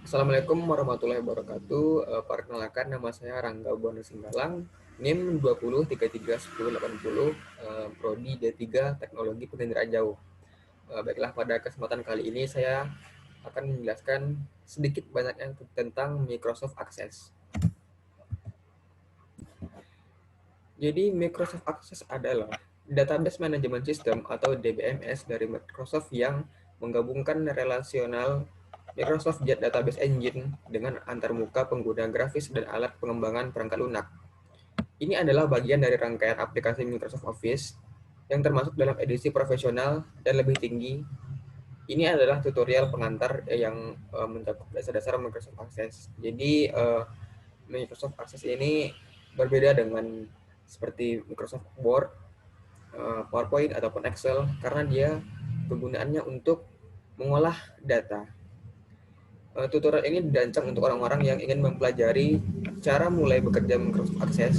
Assalamualaikum warahmatullahi wabarakatuh. Perkenalkan, nama saya Rangga Buana Singgalang, NIM 20 33 10 80, Prodi D3 Teknologi Penginderaan Jauh. Baiklah, pada kesempatan kali ini saya akan menjelaskan sedikit banyaknya tentang Microsoft Access. Jadi Microsoft Access adalah Database Management System atau DBMS dari Microsoft yang menggabungkan relasional Microsoft Database Engine dengan antarmuka pengguna grafis dan alat pengembangan perangkat lunak. Ini adalah bagian dari rangkaian aplikasi Microsoft Office yang termasuk dalam edisi profesional dan lebih tinggi. Ini adalah tutorial pengantar yang mencakup dasar-dasar Microsoft Access. Jadi Microsoft Access ini berbeda dengan seperti Microsoft Word, PowerPoint ataupun Excel karena dia kegunaannya untuk mengolah data. Tutorial ini dirancang untuk orang-orang yang ingin mempelajari cara mulai bekerja Microsoft Access.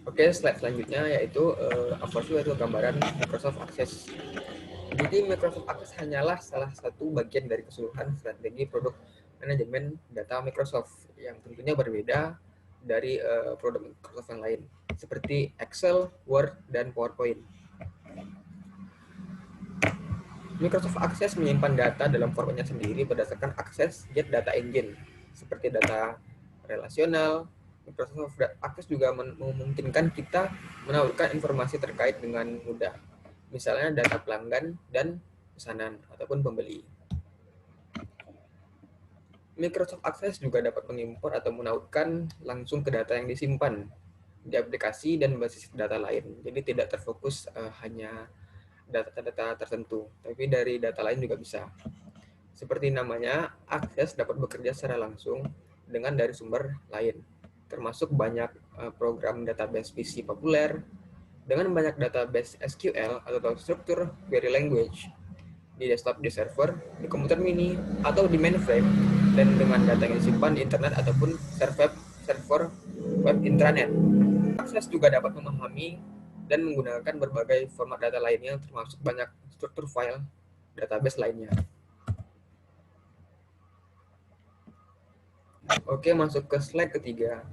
Oke, slide selanjutnya yaitu gambaran Microsoft Access. Jadi Microsoft Access hanyalah salah satu bagian dari keseluruhan strategi produk manajemen data Microsoft yang tentunya berbeda dari produk Microsoft yang lain seperti Excel, Word, dan PowerPoint. Microsoft Access menyimpan data dalam formatnya sendiri berdasarkan Access Get Data Engine seperti data relasional. Microsoft Access juga memungkinkan kita menawarkan informasi terkait dengan mudah, misalnya data pelanggan dan pesanan ataupun pembeli. Microsoft Access juga dapat mengimpor atau menautkan langsung ke data yang disimpan di aplikasi dan basis data lain. Jadi tidak terfokus hanya data-data tertentu, tapi dari data lain juga bisa. Seperti namanya, Access dapat bekerja secara langsung dengan dari sumber lain, termasuk banyak program database PC populer, dengan banyak database SQL atau struktur query language di desktop, di server, di komputer mini, atau di mainframe, dan dengan data yang disimpan di internet ataupun server web intranet. Akses juga dapat memahami dan menggunakan berbagai format data lainnya, termasuk banyak struktur file database lainnya. Oke, masuk ke slide ketiga.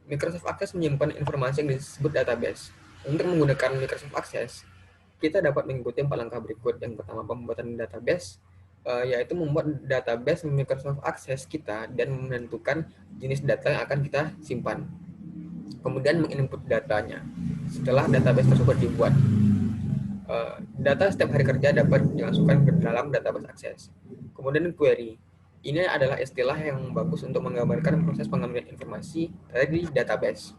Microsoft Access menyimpan informasi yang disebut database. Untuk menggunakan Microsoft Access, kita dapat mengikuti 4 langkah berikut. Yang pertama, pembuatan database, yaitu membuat database Microsoft Access kita dan menentukan jenis data yang akan kita simpan. Kemudian menginput datanya. Setelah database tersebut dibuat, data setiap hari kerja dapat dimasukkan ke dalam database Access. Kemudian query. Ini adalah istilah yang bagus untuk menggambarkan proses pengambilan informasi dari database.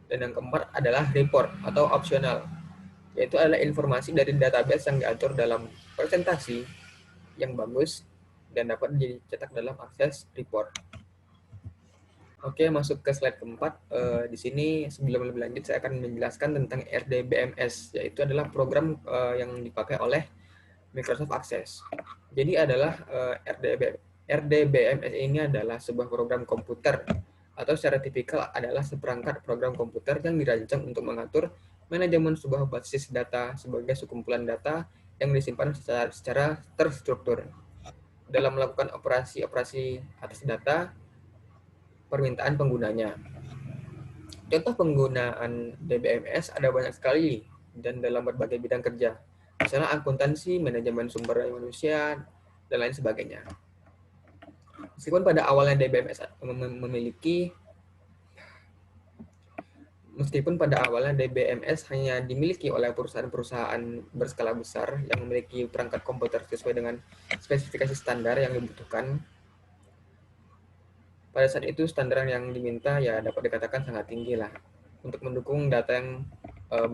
Dan yang keempat adalah report atau optional, yaitu adalah informasi dari database yang diatur dalam presentasi yang bagus dan dapat dicetak dalam Access report. Oke, masuk ke slide keempat. Di sini sebelum lebih lanjut saya akan menjelaskan tentang RDBMS, yaitu adalah program yang dipakai oleh Microsoft Access. Jadi adalah RDBMS ini adalah sebuah program komputer atau secara tipikal adalah seperangkat program komputer yang dirancang untuk mengatur manajemen sebuah basis data sebagai sekumpulan data yang disimpan secara terstruktur. Dalam melakukan operasi-operasi atas data permintaan penggunanya. Contoh penggunaan DBMS ada banyak sekali dan dalam berbagai bidang kerja. Misalnya akuntansi, manajemen sumber daya manusia, dan lain sebagainya. Meskipun pada awalnya DBMS hanya dimiliki oleh perusahaan-perusahaan berskala besar yang memiliki perangkat komputer sesuai dengan spesifikasi standar yang dibutuhkan, pada saat itu standar yang diminta ya dapat dikatakan sangat tinggi lah untuk mendukung data yang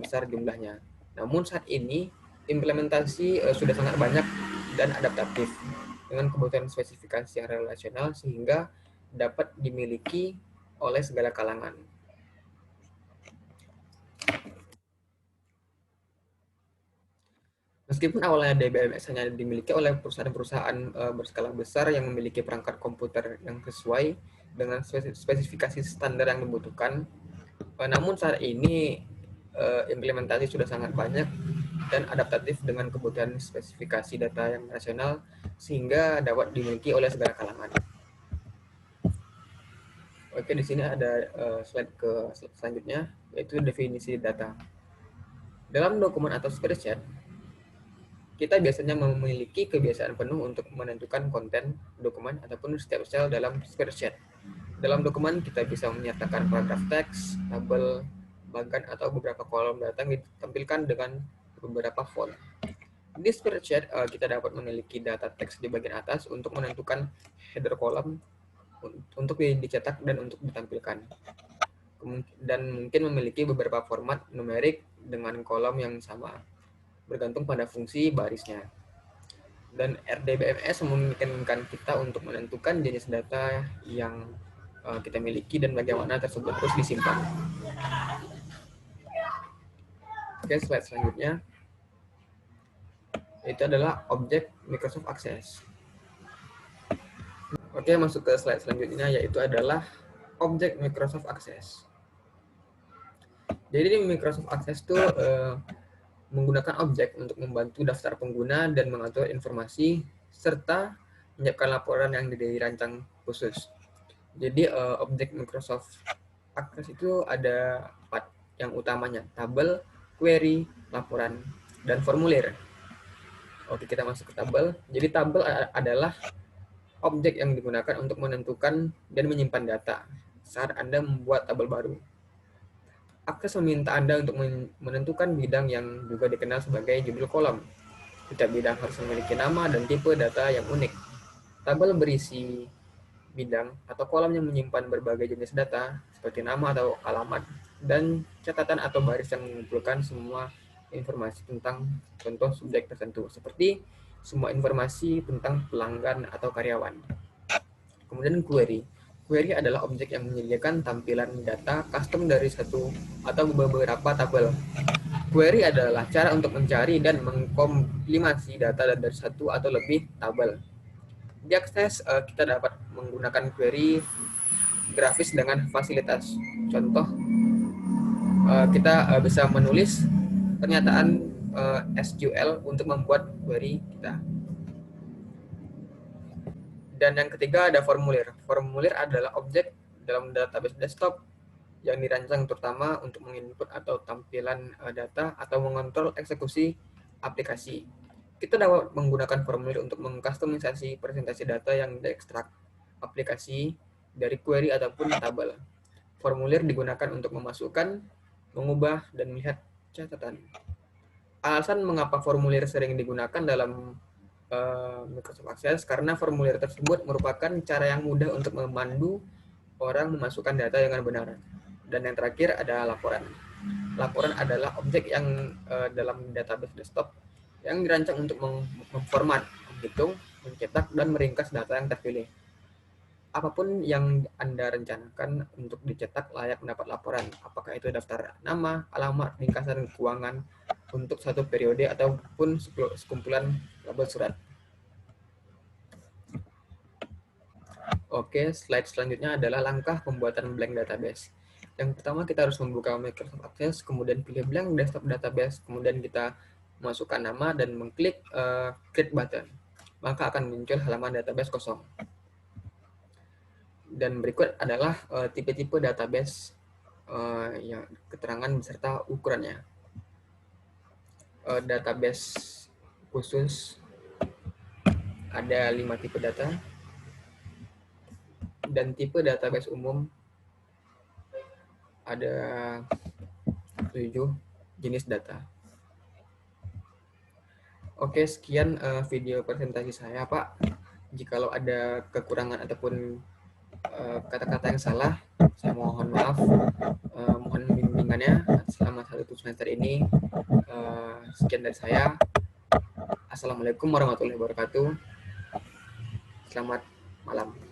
besar jumlahnya. Namun saat ini implementasi sudah sangat banyak dan adaptatif dengan kebutuhan spesifikasi yang relasional sehingga dapat dimiliki oleh segala kalangan. Meskipun awalnya DBMS hanya dimiliki oleh perusahaan-perusahaan berskala besar yang memiliki perangkat komputer yang sesuai dengan spesifikasi standar yang dibutuhkan, namun saat ini implementasi sudah sangat banyak dan adaptatif dengan kebutuhan spesifikasi data yang rasional sehingga dapat dimiliki oleh segala kalangan. Oke, di sini ada slide selanjutnya, yaitu definisi data. Dalam dokumen atau spreadsheet, kita biasanya memiliki kebiasaan penuh untuk menentukan konten dokumen ataupun setiap sel dalam spreadsheet. Dalam dokumen, kita bisa menyertakan paragraf teks, tabel, bahkan atau beberapa kolom data yang ditampilkan dengan beberapa font. Di spreadsheet, kita dapat memiliki data teks di bagian atas untuk menentukan header kolom untuk dicetak dan untuk ditampilkan. Dan mungkin memiliki beberapa format numerik dengan kolom yang sama, bergantung pada fungsi barisnya. Dan RDBMS memungkinkan kita untuk menentukan jenis data yang kita miliki dan bagaimana tersebut terus disimpan. Oke, slide selanjutnya itu adalah objek Microsoft Access. Oke, masuk ke slide selanjutnya, yaitu adalah objek Microsoft Access. Jadi di Microsoft Access itu menggunakan objek untuk membantu daftar pengguna dan mengatur informasi serta menyiapkan laporan yang dirancang khusus. Jadi objek Microsoft Access itu ada 4 yang utamanya: tabel, query, laporan, dan formulir. Oke, kita masuk ke tabel. Jadi tabel adalah objek yang digunakan untuk menentukan dan menyimpan data saat Anda membuat tabel baru. Access meminta Anda untuk menentukan bidang yang juga dikenal sebagai judul kolom. Setiap bidang harus memiliki nama dan tipe data yang unik. Tabel berisi bidang atau kolom yang menyimpan berbagai jenis data, seperti nama atau alamat, dan catatan atau baris yang mengumpulkan semua informasi tentang contoh subjek tertentu, seperti semua informasi tentang pelanggan atau karyawan. Kemudian query. Query adalah objek yang menyediakan tampilan data custom dari satu atau beberapa tabel. Query adalah cara untuk mencari dan mengkompilasi data dari satu atau lebih tabel. Di Access, kita dapat menggunakan query grafis dengan fasilitas. Contoh, kita bisa menulis pernyataan SQL untuk membuat query kita. Dan yang ketiga ada formulir. Formulir adalah objek dalam database desktop yang dirancang terutama untuk menginput atau tampilan data atau mengontrol eksekusi aplikasi. Kita dapat menggunakan formulir untuk mengkustomisasi presentasi data yang diekstrak aplikasi dari query ataupun tabel. Formulir digunakan untuk memasukkan, mengubah, dan melihat catatan. Alasan mengapa formulir sering digunakan dalam Microsoft Access karena formulir tersebut merupakan cara yang mudah untuk memandu orang memasukkan data dengan benar. Dan yang terakhir ada laporan. Laporan adalah objek yang dalam database desktop yang dirancang untuk memformat, menghitung, mencetak, dan meringkas data yang terpilih. Apapun yang Anda rencanakan untuk dicetak layak mendapat laporan, apakah itu daftar nama, alamat, ringkasan keuangan untuk satu periode ataupun sekumpulan label surat. Oke, slide selanjutnya adalah langkah pembuatan blank database. Yang pertama kita harus membuka Microsoft Access, kemudian pilih blank desktop database, kemudian kita masukkan nama dan mengklik create button. Maka akan muncul halaman database kosong. Dan berikut adalah tipe-tipe database yang keterangan beserta ukurannya. Database khusus ada 5 tipe data, dan tipe database umum ada 7 jenis data. Oke, sekian video presentasi saya, Pak. Jikalau ada kekurangan ataupun kata-kata yang salah, saya mohon maaf. Mohon bimbingannya selama 1 semester ini. Sekian dari saya. Assalamualaikum warahmatullahi wabarakatuh. Selamat malam.